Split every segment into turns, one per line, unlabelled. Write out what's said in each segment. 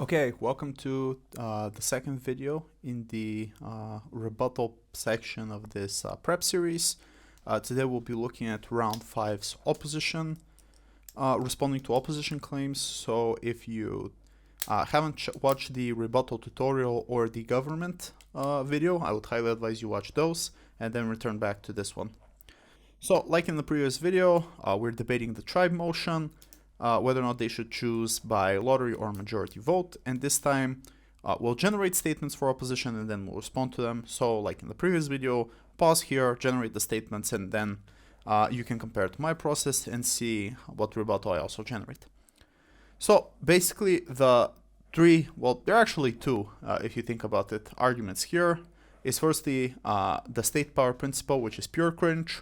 Okay, welcome to the second video in the rebuttal section of this prep series. Today we'll be looking at round 5's opposition, responding to opposition claims. So if you haven't watched the rebuttal tutorial or the government video, I would highly advise you watch those and then return back to this one. So like in the previous video, we're debating the tribe motion, whether or not they should choose by lottery or majority vote, and this time we'll generate statements for opposition and then we'll respond to them. So like in the previous video, pause here, generate the statements, and then you can compare it to my process and see what rebuttal I also generate. So basically the three, well, there are actually two, if you think about it, arguments here is firstly the state power principle, which is pure cringe,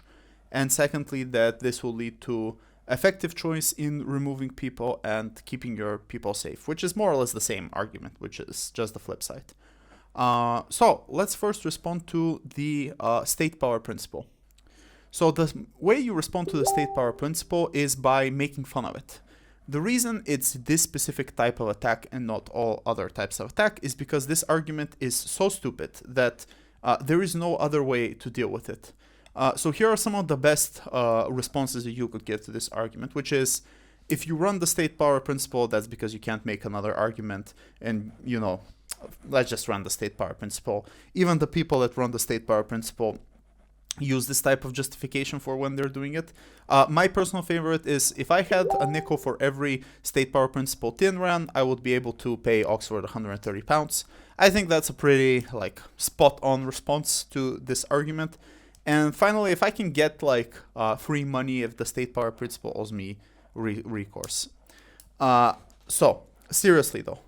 and secondly that this will lead to effective choice in removing people and keeping your people safe, which is more or less the same argument, which is just the flip side. So let's first respond to the state power principle. So the way you respond to the state power principle is by making fun of it. The reason it's this specific type of attack and not all other types of attack is because this argument is so stupid that there is no other way to deal with it. So here are some of the best responses that you could get to this argument, which is, if you run the state power principle, that's because you can't make another argument, and, you know, let's just run the state power principle. Even the people that run the state power principle use this type of justification for when they're doing it. My personal favorite is, if I had a nickel for every state power principle Tin ran, I would be able to pay Oxford £130. I think that's a pretty, like, spot-on response to this argument. And finally, if I can get like free money if the state power principle owes me recourse. So seriously though,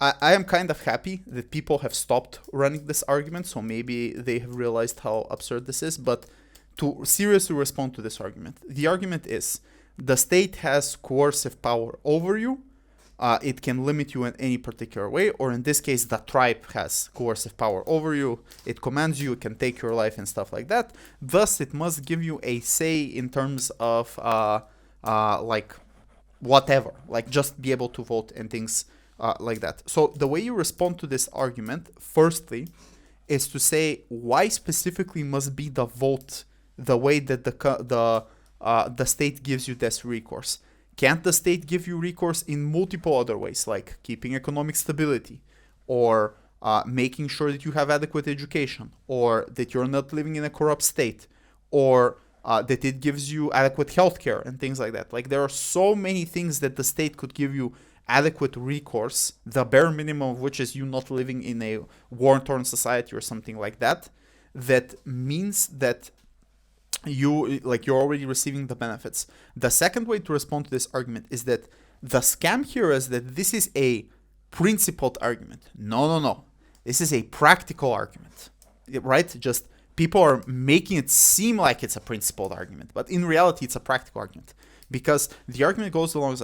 I am kind of happy that people have stopped running this argument, so maybe they have realized how absurd this is. But to seriously respond to this argument, the argument is the state has coercive power over you. It can limit you in any particular way, or in this case, the tribe has coercive power over you. It commands you, it can take your life and stuff like that. Thus, it must give you a say in terms of like whatever, like just be able to vote and things like that. So the way you respond to this argument, firstly, is to say why specifically must be the vote the way that the state gives you this recourse. Can't the state give you recourse in multiple other ways, like keeping economic stability, or making sure that you have adequate education, or that you're not living in a corrupt state, or that it gives you adequate healthcare and things like that? Like, there are so many things that the state could give you adequate recourse, the bare minimum of which is you not living in a war-torn society or something like that, that means that you're already receiving the benefits. The second way to respond to this argument is that the scam here is that this is a principled argument. No. This is a practical argument, right? Just people are making it seem like it's a principled argument, but in reality, it's a practical argument, because the argument goes along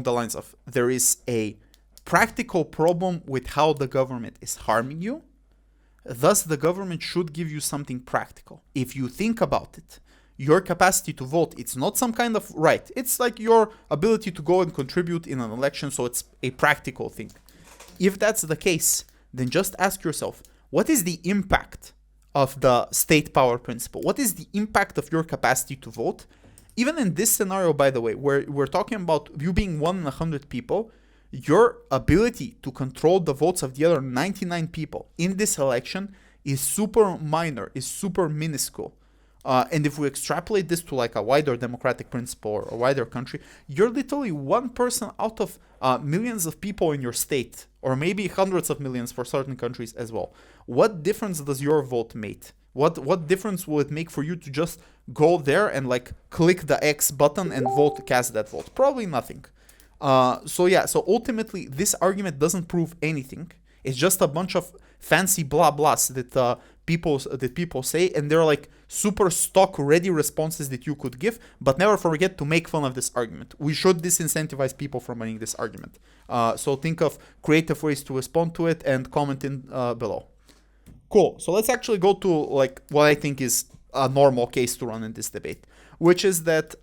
the lines of there is a practical problem with how the government is harming you. Thus, the government should give you something practical. If you think about it, your capacity to vote, it's not some kind of right. It's like your ability to go and contribute in an election, so it's a practical thing. If that's the case, then just ask yourself, what is the impact of the state power principle? What is the impact of your capacity to vote? Even in this scenario, by the way, where we're talking about you being 1 in 100 people, your ability to control the votes of the other 99 people in this election is super minor, is super minuscule. And if we extrapolate this to like a wider democratic principle or a wider country, you're literally one person out of millions of people in your state, or maybe hundreds of millions for certain countries as well. What difference does your vote make? What difference will it make for you to just go there and like click the X button and cast that vote? Probably nothing. So ultimately, this argument doesn't prove anything. It's just a bunch of fancy blah blahs that people say, and they're like super stock ready responses that you could give. But never forget to make fun of this argument. We should disincentivize people from running this argument. So think of creative ways to respond to it and comment in below. Cool. So let's actually go to like what I think is a normal case to run in this debate, which is that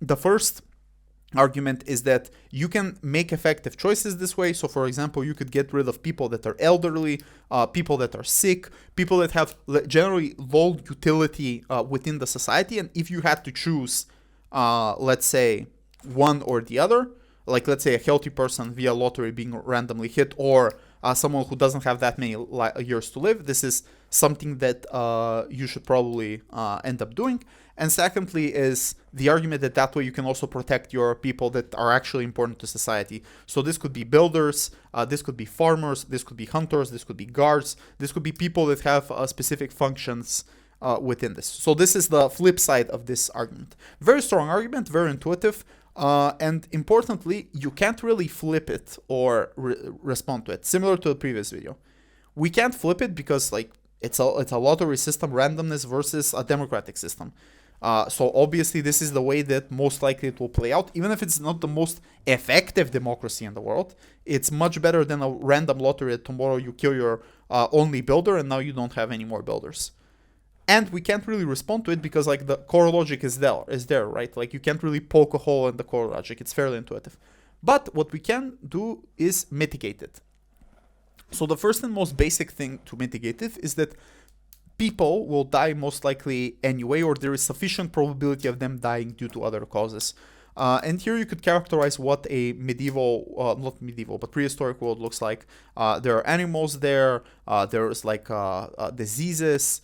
the first argument is that you can make effective choices this way. So for example, you could get rid of people that are elderly, people that are sick, people that have generally low utility within the society. And if you had to choose, let's say, one or the other, like let's say a healthy person via lottery being randomly hit, or someone who doesn't have that many years to live, this is something that you should probably end up doing. And secondly is the argument that way you can also protect your people that are actually important to society. So this could be builders, this could be farmers, this could be hunters, this could be guards, this could be people that have specific functions within this. So this is the flip side of this argument. Very strong argument, very intuitive. And importantly, you can't really flip it or respond to it. Similar to the previous video, we can't flip it because like it's a lottery system, randomness versus a democratic system. So obviously this is the way that most likely it will play out. Even if it's not the most effective democracy in the world, it's much better than a random lottery that tomorrow you kill your only builder and now you don't have any more builders. And we can't really respond to it because like the core logic is there, right? Like you can't really poke a hole in the core logic. It's fairly intuitive. But what we can do is mitigate it. So the first and most basic thing to mitigate it is that people will die most likely anyway, or there is sufficient probability of them dying due to other causes. And here you could characterize what a medieval, not medieval, but prehistoric world looks like. There are animals there, there's like diseases,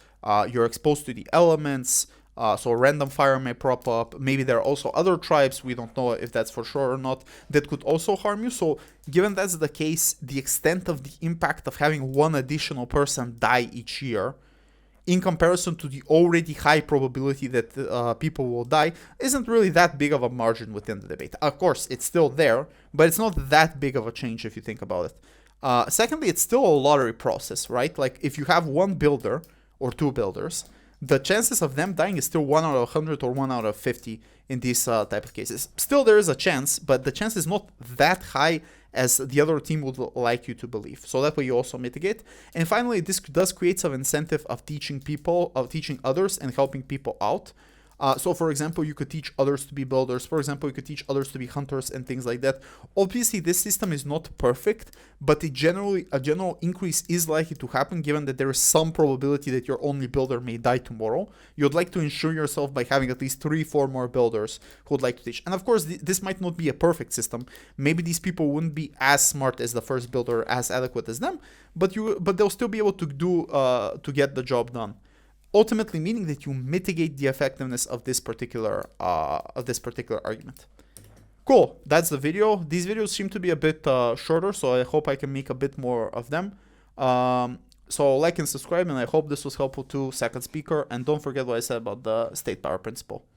you're exposed to the elements, so a random fire may prop up. Maybe there are also other tribes, we don't know if that's for sure or not, that could also harm you. So given that's the case, the extent of the impact of having one additional person die each year in comparison to the already high probability that people will die isn't really that big of a margin within the debate. Of course, it's still there, but it's not that big of a change if you think about it. Secondly, it's still a lottery process, right? Like if you have one builder or two builders, the chances of them dying is still 1 out of 100 or 1 out of 50 in these type of cases. Still, there is a chance, but the chance is not that high as the other team would like you to believe. So that way you also mitigate. And finally, this does create some incentive of teaching people, of teaching others and helping people out. So for example, you could teach others to be builders. For example, you could teach others to be hunters and things like that. Obviously, this system is not perfect, but a general increase is likely to happen given that there is some probability that your only builder may die tomorrow. You'd like to ensure yourself by having at least 3-4 more builders who would like to teach. And of course, this might not be a perfect system. Maybe these people wouldn't be as smart as the first builder, as adequate as them, but they'll still be able to get the job done. Ultimately meaning that you mitigate the effectiveness of this particular argument. Cool, that's the video. These videos seem to be a bit shorter, so I hope I can make a bit more of them. So like and subscribe, and I hope this was helpful to second speaker. And don't forget what I said about the state power principle.